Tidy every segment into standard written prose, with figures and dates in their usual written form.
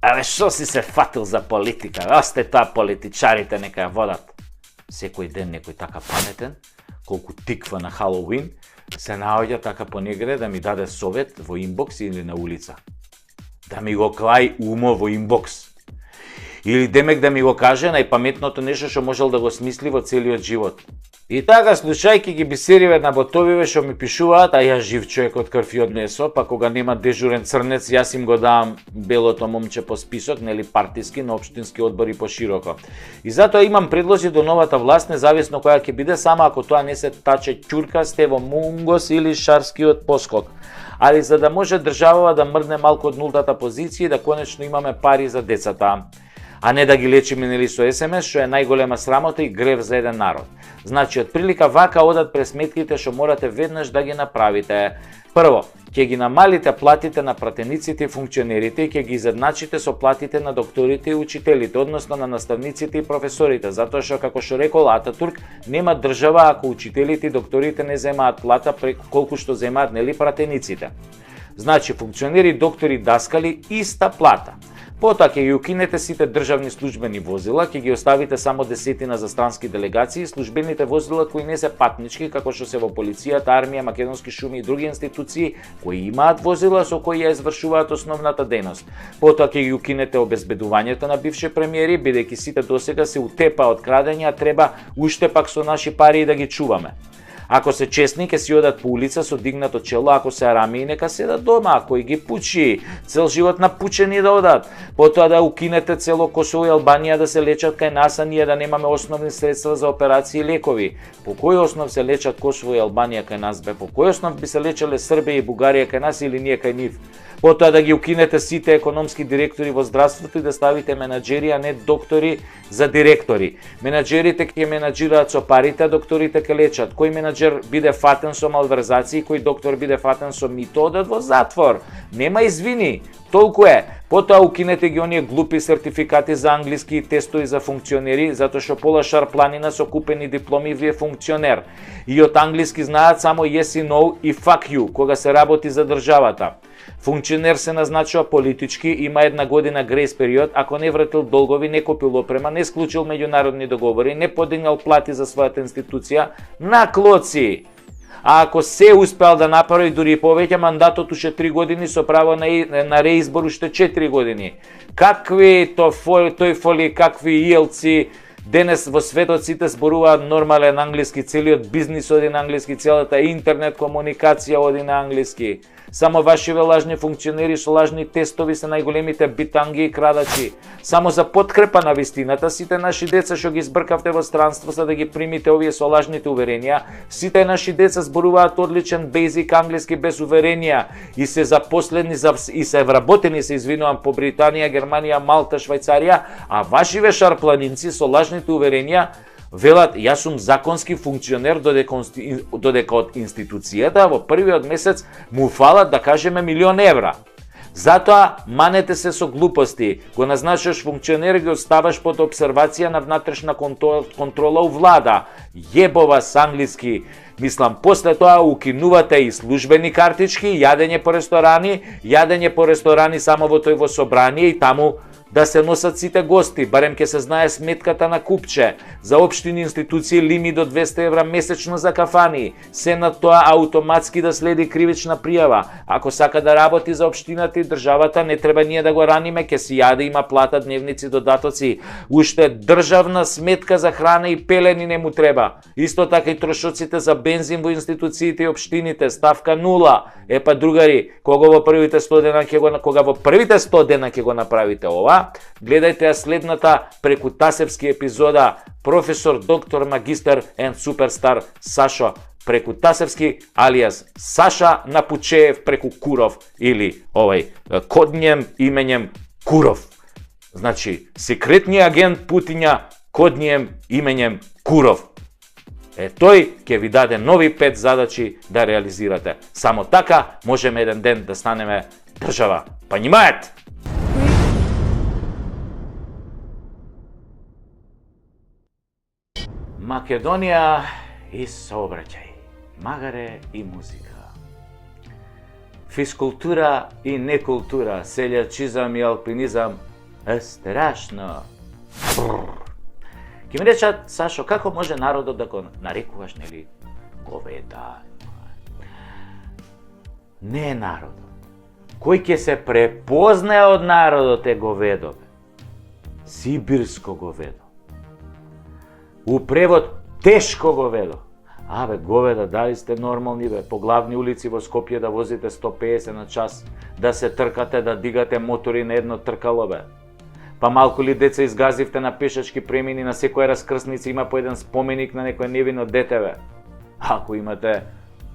Абе, шо си се фатил за политика? Осте тоа политичарите нека ја водат. Секој ден некој така паметен, колку тиква на Халоуин, се наоѓа така понегде да ми даде совет во инбокс или на улица. Да ми го клај умо во инбокс. Или демек да ми го каже најпаметното нешто што можел да го смисли во целиот живот. И така, слушајќи ги бисериве на ботовиве што ми пишуваат, а ја жив човек од крв и од месо, па кога нема дежурен црнец, јас им го давам белото момче по список, нели партиски, на општински одбори пошироко. И затоа имам предлози до новата власт, независно која ќе биде, само ако тоа не се таче ќурка, Стево Мунгос или шарскиот поскок. Али за да може државава да мрдне малку од нултата позиција и да конечно имаме пари за децата, а не да ги лечиме нели со СМС, што е најголема срамота и грев за еден народ. Значи, од прилика вака одат пресметките што морате веднаш да ги направите. Прво, ќе ги намалите платите на пратениците и функционерите и ќе ги изедначите со платите на докторите и учителите, односно на наставниците и професорите, затоа што, како што рекол Ататурк, нема држава ако учителите и докторите не земаат плата преку колку што земаат нели пратениците. Значи, функционери, доктори, даскали, иста плата. Потоа ќе ги укинете сите државни службени возила, ќе ги оставите само десетина за странски делегации и службените возила кои не се патнички, како што се во полицијата, армија, македонски шуми и други институции кои имаат возила со кои ја извршуваат основната дејност. Потоа ќе ги укинете обезбедувањето на бивши премиери, бидејќи сите досега се утепа од крадење, а треба уште пак со наши пари да ги чуваме. Ако се честни, ќе си одат по улица со дигнато чело, ако се арами, нека седат дома, кој ги пучи, цел живот на пучени да одат. Потоа да укинете цело Косово и Албанија да се лечат кај нас, а ние да немаме основни средства за операции и лекови. По кој основ се лечат Косово и Албанија кај нас, бе? По кој основ би се лечеле Србија и Бугарија кај нас или ние кај нив? Потоа да ги укинете сите економски директори во здравството и да ставите менаџери, а не доктори за директори. Менаџерите ќе менаџираат со парите, а докторите ќе лечат. Кој менаџер биде фатен со малверзации, кој доктор биде фатен со мито, одат во затвор. Нема извини. Толку е. Потоа укинете ги оние глупи сертификати за англиски и тестови за функционери, затоа што пола шарпланина со купени дипломи ви е функционер. И од англиски знаат само yes и no и fuck you, кога се работи за државата. Функционер се назначува политички, има една година грейс период, ако не вратил долгови, не купил опрема, не склучил меѓународни договори, не подигнал плати за својата институција, на клоци. А ако се успеал да направи дури и повеќе, мандатот уште 3 години со право на реизбор уште 4 години. Какви тој фоли, какви иелци, денес во светот сите зборуваат нормален англиски, целиот бизнис оди на англиски, целата интернет комуникација оди на англиски. Само вашиве лажни функционери со лажни тестови се најголемите битанги и крадачи. Само за подкрепа на вистината, сите наши деца што ги збркавте во странство за да ги примите овие со лажните уверенија, сите наши деца зборуваат одличен бейзик англиски без уверенија и се запослени и се вработени, се извинувам, по Британија, Германија, Малта, Швајцарија, а вашиве шарпланинци со лажните уверенија велат, јас сум законски функционер додека од институцијата во првиот месец му фалат, да кажеме, 1.000.000 евра. Затоа манете се со глупости, го назначаш функционер, ги оставаш под обсервација на внатрешна контрола у влада. Јебова с англиски. Мислам, после тоа укинувате и службени картички, јадење по ресторани само во тој во собрание и таму да се носат сите гости, барем ќе се знае сметката на купче. За општини институции лимит до 200 евра месечно за кафани. Се на тоа автоматски да следи кривична пријава. Ако сака да работи за општината и државата, не треба ние да го раниме, ќе си јаде, има плата, дневници, додатоци. Уште државна сметка за храна и пелени не му треба. Исто така и трошоците за бензин во институциите и општините, ставка 0. Епа другари, кога во првите 100 дена ќе го направите ова, гледајте ја следната преку Тасевски епизода професор, доктор, магистар and суперстар Сашо преку Тасевски, алијас Саша Напучеев преку Куров или кодњем именjem Куров. Значи, секретниот агент Путиња, коднием именем Куров. Тој ќе ви даде нови 5 задачи да реализирате. Само така можеме еден ден да станеме држава. Понимаете? Македонија и сообраќај, магаре и музика. Физкултура и некултура, селјачизам и алпинизам е страшно. Ке ми речат, Сашо, како може народот да го нарекуваш, нели, говеда? Не е народот. Кој ќе се препознае од народот е говедо. Сибирско говедо. У превод тешко говедо. Говеда, дали сте нормални, по главни улици во Скопје да возите 150 на час, да се тркате, да дигате мотори на едно тркало, Па малку ли деца изгазивте на пешачки премини, на секоја раскрсница има по еден споменик на некој невино дете, Ако имате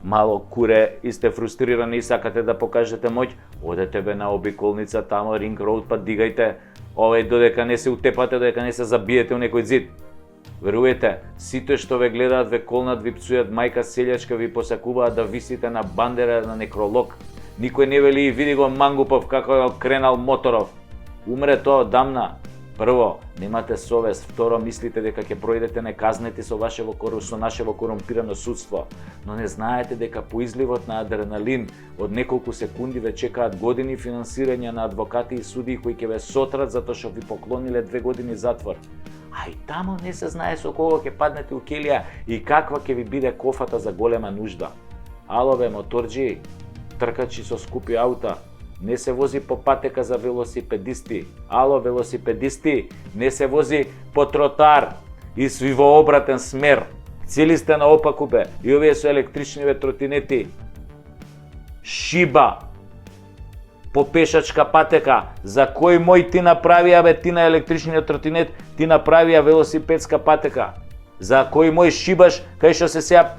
мало куре и сте фрустрирани и сакате да покажете моќ, одете на обиколница, тамо Ринг Роуд, па дигајте, додека не се утепате, додека не се забиете у некој зид. Верувате, сите што ве гледаат, ве колнат, ви псујат, мајка селјачка ви посакуваат да висите на бандера на некролог. Никој не вели и види го Мангупов како е кренал моторов. Умре тоа одамна. Прво, немате совест, второ, мислите дека ќе пројдете неказнети со нашево корумпирано судство, но не знаете дека по изливот на адреналин од неколку секунди ве чекаат години финансирање на адвокати и судии кои ќе ве сотрат затоа што ви поклониле 2 години затвор. А и тамо не се знае со кого ќе паднете у келија и каква ќе ви биде кофата за голема нужда. Ало бе, моторџи, тркачи со скупи аута, не се вози по патека за велосипедисти. Ало, велосипедисти, не се вози по тротар и сви во обратен смер. Цели сте наопаку бе, и овие со електрични тротинети. Шиба по пешачка патека. За кој мој ти направија ти на електричниот тротинет, ти направија велосипедска патека? За кој мој шибаш кај што се сеа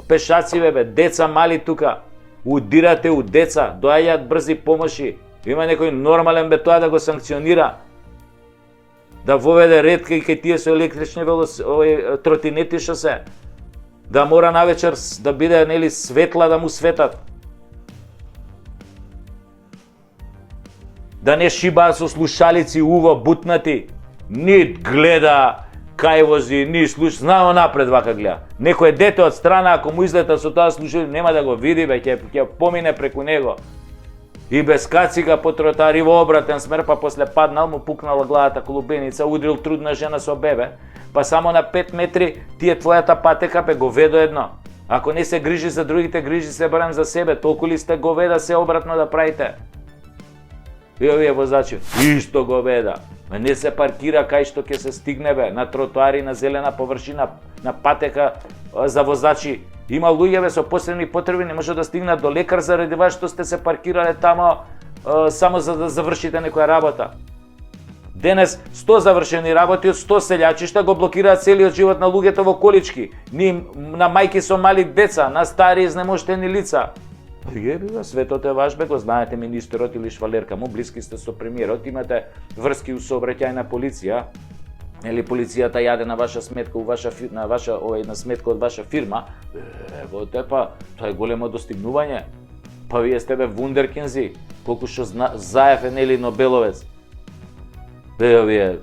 пешаци деца мали тука? Удирате у деца, доаѓаат брзи помоши. Има некој нормален тоа да го санкционира. Да воведе ред кај тие со електрични тротинети што се. Да мора навечер да биде светла да му светат. Да не шибаат со слушалици уво бутнати. Нит гледа кај вози, ни слуша, знамо напред вака гледа. Некој дете од страна, ако му излета со тоа слушалица, нема да го види, ќе помине преку него. И без кацика по тротари во обратен смер, па после паднал, му пукнала главата колубеница, удрил трудна жена со бебе, па само на 5 метри ти е твојата патека, говедо едно. Ако не се грижи за другите, грижи се барем за себе, толку ли сте говеда се обратно да правите? И овие возачи, исто говеда. Не се паркира кај што ќе се стигне на тротоари, на зелена површина, на патека за возачи. Има луѓе со посебни потреби, не може да стигнат до лекар заради што сте се паркирале тамо само за да завршите некоја работа. Денес 100 завршени работи од 100 селјачишта го блокираат целиот живот на луѓето во колички, на мајки со мали деца, на стари изнемоштени лица. Јебива, светот е ваш, го знаете министерот или швалерка му, блиски сте со премиерот, имате врски у сообраќајна полиција, или полицијата јаде на ваша сметка, на сметка од ваша фирма, ево те па, тоа е големо достигнување. Па вие сте вундеркинзи, колку што Заев е Нобеловец. Овие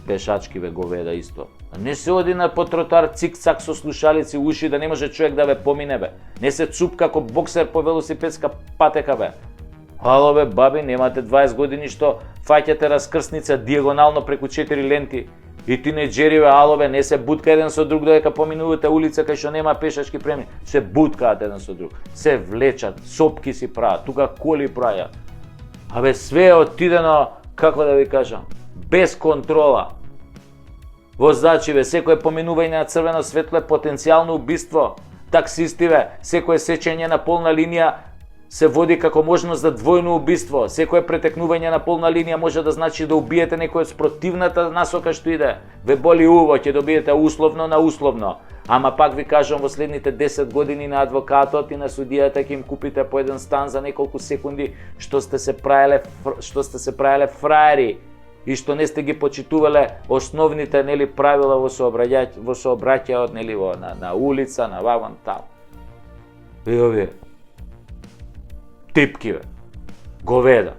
пешачки говеда исто. Не се оди на потротар цик-цак со слушалици уши да не може човек да ве помине Не се цуп како боксер по велосипедска патека Ало баби, немате 20 години што фаќате раскрсница диагонално преку 4 ленти. И тинеџери ало не се бутка еден со друг додека поминувате улица кај што нема пешачки премини. Се буткаат еден со друг. Се влечат, сопки си прават, тука коли прајат. Све е отидено, како да ви кажам, без контрола. Возачи секое поминување на црвено светло е потенцијално убиство. Таксисти секое сечење на полна линија се води како можност за двојно убиство. Секое претекнување на полна линија може да значи да убиете некој од спротивната насока што иде. Ве боли уво, ќе добиете условно на условно. Ама пак ви кажам, во следните 10 години на адвокатот и на судијата ќе им купите по еден стан за неколку секунди што сте се правеле фраери. и што не сте ги почитувале основните нели правила во сообраќајот нели на улица, на вагон таму. И овие типки бе, говеда.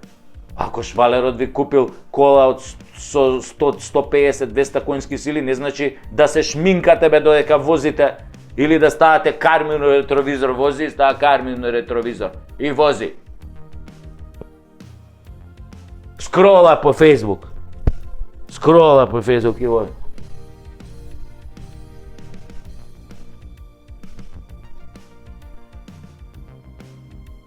Ако швалерот ви купил кола од со 100, 150, 200 конски сили, не значи да се шминкате бе додека возите или да ставате кармино ретровизор, вози, става кармино ретровизор и вози. Скрола по Фейсбук. Скрола по Фейсбук и вози.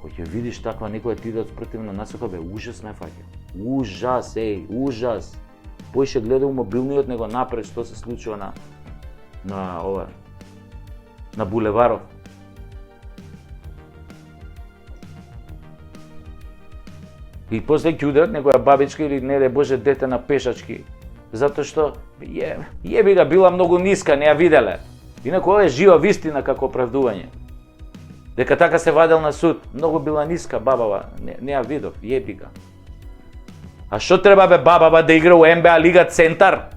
Кој ќе видиш таква некоја ти идат спротивна насока, бе, ужас ме фаќа. Ужас, ужас. Поише гледам мобилниот него напред што се случува на булеваров. И после ќе ударат некоја бабичка или не боже дете на пешачки. Затоа што јеби га била многу ниска, не ја виделе. Инаку ова е жива вистина како оправдување. Дека така се вадел на суд, многу била ниска бабава, не ја видов, јеби га. А што треба бе бабава да игра у НБА Лига Центар?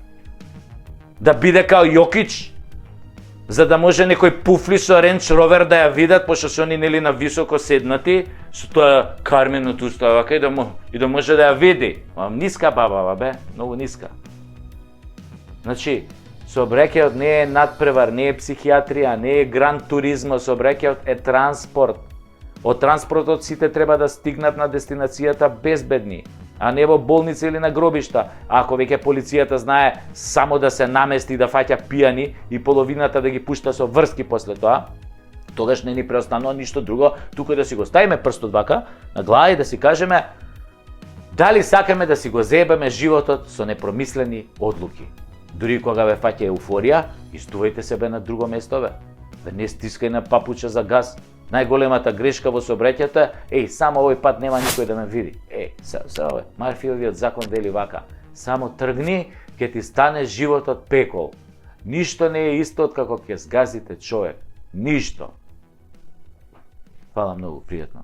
Да биде као Јокич? За да може некој пуфли со Ренч Ровер да ја видат, пошто се они нели на високо седнати, со тоа кармено тустава и да може да ја види. Ниска бабава бе, многу ниска. Значи, сообраќајот не е надпревар, не е психијатрија, не е гран туризмо, сообраќајот е транспорт. Од транспортот сите треба да стигнат на дестинацијата безбедни, а не во болница или на гробишта. Ако веќе полицијата знае само да се намести и да фаќа пијани и половината да ги пушта со врски после тоа, тогаш не ни преостанува ништо друго, туку да си го ставиме прстот вака на глава и да си кажеме дали сакаме да си го зебеме животот со непромислени одлуки. Дури кога ве фаќа еуфорија, истувајте себе на друго место бе. Да не стискај на папуча за газ. Најголемата грешка во сообраќајата, само овој пат нема никој да ме види. Овој Марфиовиот закон вели вака: само тргни, ќе ти стане животот пекол. Ништо не е исто од како ќе згазите човек. Ништо. Фала многу, пријатно.